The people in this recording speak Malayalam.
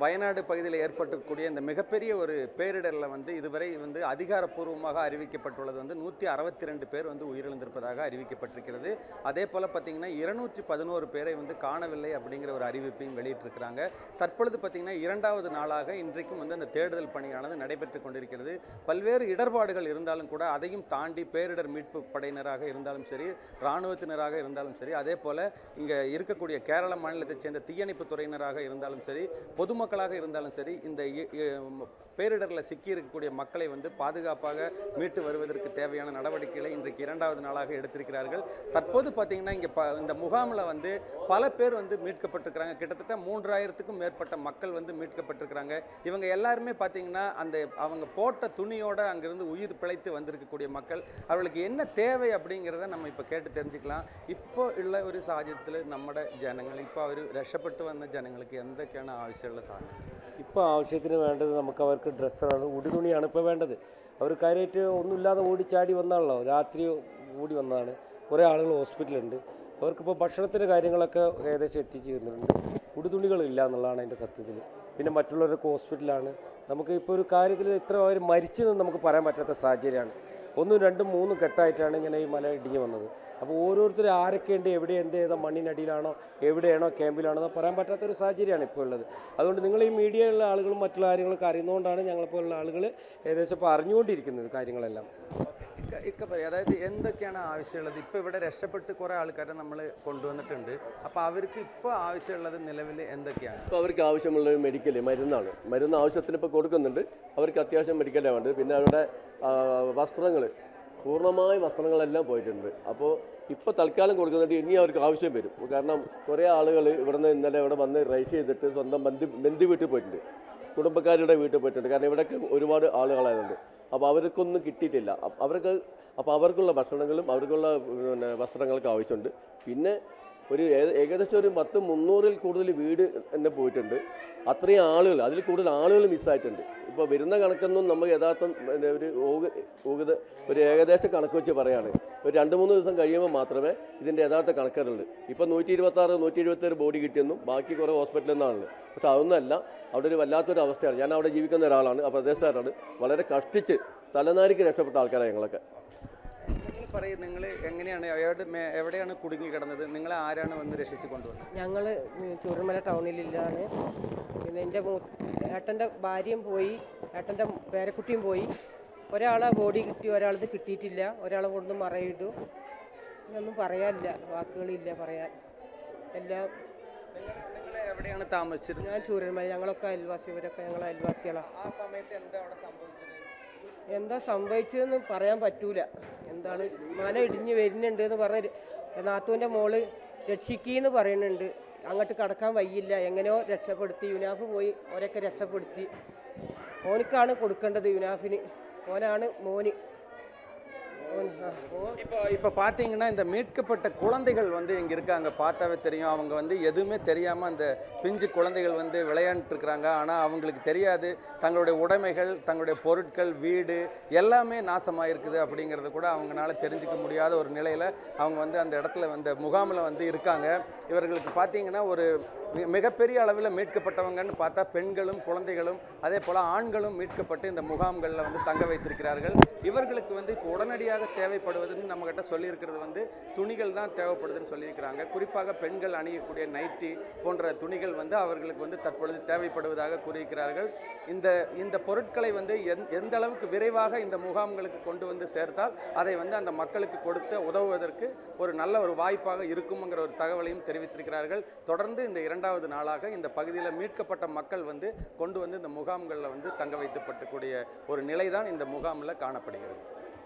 வயநாடு பகுதியில் ஏற்பட்டிருக்கக்கூடிய இந்த மிகப்பெரிய ஒரு பேரிடரில் வந்து இதுவரை வந்து அதிகாரப்பூர்வமாக அறிவிக்கப்பட்டுள்ளது வந்து 162 பேர் வந்து உயிரிழந்திருப்பதாக அறிவிக்கப்பட்டிருக்கிறது. அதே போல் பார்த்தீங்கன்னா 211 பேரை வந்து காணவில்லை அப்படிங்கிற ஒரு அறிவிப்பையும் வெளியிட்டிருக்கிறாங்க. தற்பொழுது பார்த்தீங்கன்னா 2வது நாளாக இன்றைக்கும் வந்து அந்த தேடுதல் பணியானது நடைபெற்று கொண்டிருக்கிறது. பல்வேறு இடர்பாடுகள் இருந்தாலும் கூட அதையும் தாண்டி பேரிடர் மீட்பு படையினராக இருந்தாலும் சரி, இராணுவத்தினராக இருந்தாலும் சரி, அதே போல் இங்கே இருக்கக்கூடிய கேரள மாநிலத்தைச் சேர்ந்த தீயணைப்பு துறையினராக இருந்தாலும் சரி, பொதுமக்களாக இருந்தாலும் சரி, இந்த பேரிடரில் சிக்கியிருக்கக்கூடிய மக்களை வந்து பாதுகாப்பாக மீட்டு வருவதற்கு தேவையான நடவடிக்கைகளை இன்றைக்கு 2வது நாளாக எடுத்திருக்கிறார்கள். தற்போது பார்த்தீங்கன்னா இங்கே இந்த முகாமில் வந்து பல பேர் வந்து மீட்கப்பட்டிருக்கிறாங்க. கிட்டத்தட்ட 3000க்கும் மேற்பட்ட மக்கள் வந்து மீட்கப்பட்டிருக்கிறாங்க. இவங்க எல்லாருமே பார்த்தீங்கன்னா அவங்க போட்ட துணியோட அங்கிருந்து உயிர் பிழைத்து வந்திருக்கக்கூடிய மக்கள். அவர்களுக்கு என்ன தேவை அப்படிங்கிறத நம்ம இப்போ கேட்டு தெரிஞ்சுக்கலாம். இப்போ உள்ள ഒരു സാഹചര്യത്തിൽ നമ്മുടെ ജനങ്ങൾ ഇപ്പോൾ അവർ രക്ഷപ്പെട്ടു വന്ന ജനങ്ങൾക്ക് എന്തൊക്കെയാണ് ആവശ്യമുള്ള സാധനം? ഇപ്പോൾ ആവശ്യത്തിന് വേണ്ടത് നമുക്ക് അവർക്ക് ഡ്രസ്സാണ്, ഉടുതുണിയാണ് ഇപ്പോൾ വേണ്ടത്. അവർ കാര്യമായിട്ട് ഒന്നുമില്ലാതെ ഓടിച്ചാടി വന്നാണല്ലോ, രാത്രി ഓടി വന്നതാണ്. കുറേ ആളുകൾ ഹോസ്പിറ്റലുണ്ട്. അവർക്കിപ്പോൾ ഭക്ഷണത്തിൻ്റെ കാര്യങ്ങളൊക്കെ ഏകദേശം എത്തിച്ചു തരുന്നുണ്ട്. ഉടുതുണികളില്ല എന്നുള്ളതാണ് അതിൻ്റെ സത്യത്തിൽ. പിന്നെ മറ്റുള്ളവരൊക്കെ ഹോസ്പിറ്റലാണ്. നമുക്ക് ഇപ്പോൾ ഒരു കാര്യത്തിൽ ഇത്ര അവർ മരിച്ചെന്ന് നമുക്ക് പറയാൻ പറ്റാത്ത സാഹചര്യമാണ്. 1, 2, 3 ഘട്ടമായിട്ടാണ് ഇങ്ങനെ ഈ മല ഇടിഞ്ഞു വന്നത്. അപ്പോൾ ഓരോരുത്തർ ആരൊക്കെയുണ്ട്, എവിടെയുണ്ട്, ഏതാ മണ്ണിനടിയിലാണോ എവിടെയാണോ ക്യാമ്പിലാണോ എന്ന് പറയാൻ പറ്റാത്തൊരു സാഹചര്യമാണ് ഇപ്പോൾ ഉള്ളത്. അതുകൊണ്ട് നിങ്ങൾ ഈ മീഡിയയിലുള്ള ആളുകളും മറ്റുള്ള കാര്യങ്ങളൊക്കെ അറിയുന്നതുകൊണ്ടാണ് ഞങ്ങളെപ്പോലുള്ള ആളുകൾ ഏകദേശം ഇപ്പോൾ അറിഞ്ഞുകൊണ്ടിരിക്കുന്നത് കാര്യങ്ങളെല്ലാം. ഇക്ക പറയും, അതായത് എന്തൊക്കെയാണ് ആവശ്യമുള്ളത്? ഇപ്പോൾ ഇവിടെ രക്ഷപ്പെട്ട് കുറേ ആൾക്കാരെ നമ്മൾ കൊണ്ടുവന്നിട്ടുണ്ട്. അപ്പോൾ അവർക്ക് ഇപ്പോൾ ആവശ്യമുള്ളത് നിലവിൽ എന്തൊക്കെയാണ്? ഇപ്പോൾ അവർക്ക് ആവശ്യമുള്ളത് മരുന്നാണ്. മരുന്ന് ആവശ്യത്തിന് ഇപ്പോൾ കൊടുക്കുന്നുണ്ട്. അവർക്ക് അത്യാവശ്യം മെഡിക്കലാണ് വേണ്ടത്. പിന്നെ അവരുടെ വസ്ത്രങ്ങൾ, പൂർണ്ണമായ വസ്ത്രങ്ങളെല്ലാം പോയിട്ടുണ്ട്. അപ്പോൾ ഇപ്പോൾ തൽക്കാലം കൊടുക്കുന്നുണ്ട്. ഇനി അവർക്ക് ആവശ്യം വരും. കാരണം കുറേ ആളുകൾ ഇവിടുന്ന് ഇന്നലെ ഇവിടെ വന്ന് റൈസ് ചെയ്തിട്ട് സ്വന്തം ബന്ധു വീട്ടിൽ പോയിട്ടുണ്ട്, കുടുംബക്കാരുടെ വീട്ടിൽ പോയിട്ടുണ്ട്. കാരണം ഇവിടേക്ക് ഒരുപാട് ആളുകളായതുകൊണ്ട് അപ്പോൾ അവർക്കൊന്നും കിട്ടിയിട്ടില്ല. അപ്പോൾ അവർക്കുള്ള ഭക്ഷണങ്ങളും അവർക്കുള്ള വസ്ത്രങ്ങൾക്ക് ആവശ്യമുണ്ട്. പിന്നെ ഏകദേശം ഒരു 300-ൽ കൂടുതൽ വീട് തന്നെ പോയിട്ടുണ്ട്. അത്രയും ആളുകൾ, അതിൽ കൂടുതൽ ആളുകൾ മിസ്സായിട്ടുണ്ട്. ഇപ്പോൾ വരുന്ന കണക്കൊന്നും നമ്മൾ യഥാർത്ഥം ഒരു ഏകദേശ കണക്ക് വെച്ച് പറയുകയാണ്. ഒരു 2-3 ദിവസം കഴിയുമ്പോൾ മാത്രമേ ഇതിൻ്റെ യഥാർത്ഥ കണക്കുകളുള്ളൂ. ഇപ്പോൾ 126, 177 ബോഡി കിട്ടിയെന്നും ബാക്കി കുറേ ഹോസ്പിറ്റലിൽ നിന്നാണല്ലോ. പക്ഷെ അതൊന്നുമല്ല, അവിടെ ഒരു വല്ലാത്തൊരു അവസ്ഥയാണ്. ഞാൻ അവിടെ ജീവിക്കുന്ന ഒരാളാണ്, ആ പ്രദേശക്കാരാണ്. വളരെ കഷ്ടിച്ച് തലനാരിക്ക് രക്ഷപ്പെട്ട ആൾക്കാരാണ് ഞങ്ങളൊക്കെ. പറയും, നിങ്ങൾ എങ്ങനെയാണ് എവിടെയാണ് കുടുങ്ങി കിടന്നത്? നിങ്ങളെ ആരാണ് വന്ന് രക്ഷിച്ച് കൊണ്ടുവന്നത്? ഞങ്ങൾ ചൂരൽമല ടൗണിലാണ്. പിന്നെ എൻ്റെ ഏട്ടൻ്റെ ഭാര്യയും പോയി, ഏട്ടൻ്റെ പേരക്കുട്ടിയും പോയി. ഒരാളെ ബോഡി കിട്ടി, ഒരാളത് കിട്ടിയിട്ടില്ല. ഒരാളെ കൊണ്ട് മറയിട്ടു. ഇതൊന്നും പറയാനില്ല, വാക്കുകളില്ല പറയാൻ. എല്ലാം എവിടെയാണ് താമസിച്ചത്? ഞാൻ ചൂരൽമല. ഞങ്ങളൊക്കെ അയൽവാസി, ഇവരൊക്കെ ഞങ്ങൾ അയൽവാസികളാണ്. ആ സമയത്ത് എന്താ അവിടെ സംഭവിച്ചത്? എന്താ സംഭവിച്ചതെന്ന് പറയാൻ പറ്റൂല. എന്താണ് മല ഇടിഞ്ഞ് വരുന്നുണ്ട് എന്ന് പറഞ്ഞ് നാത്തൂൻ്റെ മോള് രക്ഷിക്കീന്ന് പറയുന്നുണ്ട്. അങ്ങോട്ട് കടക്കാൻ വയ്യില്ല, എങ്ങനെയോ രക്ഷപ്പെടുത്തി. യുനാഫ് പോയി ഓരൊക്കെ രക്ഷപ്പെടുത്തി. ഓനിക്കാണ് കൊടുക്കേണ്ടത്, യുനാഫിന്. ഓനാണ് മോന്. இப்போ பார்த்தீங்கன்னா இந்த மீட்கப்பட்ட குழந்தைகள் வந்து இங்கே இருக்காங்க. பார்த்தாவே தெரியும், அவங்க வந்து எதுவுமே தெரியாமல் அந்த பிஞ்சு குழந்தைகள் வந்து விளையாண்டுருக்குறாங்க. ஆனால் அவங்களுக்கு தெரியாது தங்களுடைய உடைமைகள், தங்களுடைய பொருட்கள், வீடு எல்லாமே நாசமாக இருக்குது அப்படிங்கிறது கூட அவங்களால தெரிஞ்சிக்க முடியாத ஒரு நிலையில் அவங்க வந்து அந்த இடத்துல வந்து முகாமில் வந்து இருக்காங்க. இவர்களுக்கு பார்த்தீங்கன்னா ஒரு மிகப்பெரிய அளவில் மீட்கப்பட்டவங்கன்னு பார்த்தா பெண்களும் குழந்தைகளும் அதே போல் ஆண்களும் மீட்கப்பட்டு இந்த முகாம்களில் வந்து தங்க வைத்திருக்கிறார்கள். இவர்களுக்கு வந்து இப்போ உடனடியாக தேவைப்படுவதுன்னு நம்மகிட்ட சொல்லியிருக்கிறது வந்து துணிகள் தான் தேவைப்படுதுன்னு சொல்லியிருக்கிறாங்க. குறிப்பாக பெண்கள் அணியக்கூடிய நைட்டி போன்ற துணிகள் வந்து அவர்களுக்கு வந்து தற்பொழுது தேவைப்படுவதாக கூறியிருக்கிறார்கள். இந்த பொருட்களை வந்து எந்த அளவுக்கு விரைவாக இந்த முகாம்களுக்கு கொண்டு வந்து சேர்த்தால் அதை வந்து அந்த மக்களுக்கு கொடுத்து உதவுவதற்கு ஒரு நல்ல ஒரு வாய்ப்பாக இருக்குங்கிற ஒரு தகவலையும் தெரிவித்திருக்கிறார்கள். தொடர்ந்து இந்த 2வது நாளாக இந்த பகுதியில் மீட்கப்பட்ட மக்கள் வந்து கொண்டு வந்து இந்த முகாம்களில் வந்து தங்க வைக்கப்படக்கூடிய ஒரு நிலைதான் இந்த முகாமில் காணப்படுகிறது.